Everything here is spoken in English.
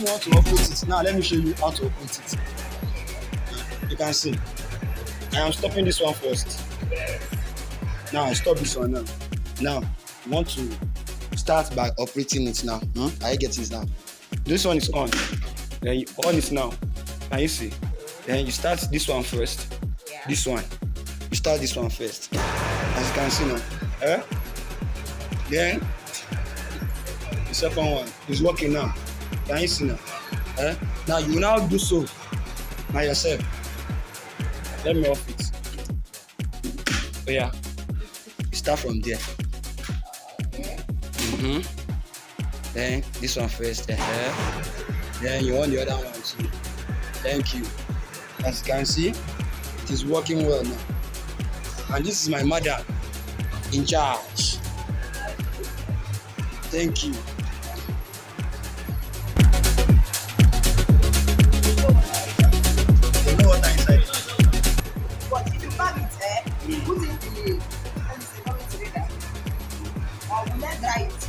know how to operate it. Now let me show you how to operate it. You can see. I am stopping this one first. Now I stop this one now. Now you want to start by operating it now. Are you getting it now? This one is on. Then you on it now. Can you see? Then you start this one first. Yeah. This one. You start this one first. As you can see now. Then the second one is working now. Can you see now? Now you will now do so by yourself. Let me off it. Oh yeah. You start from there. Then this one first. Then you want the other one too. Thank you. As you can see, it is working well now. And this is my mother in charge. Thank you. You know what I inside? But if you bag it, put it in the coming together. Or we let dry it.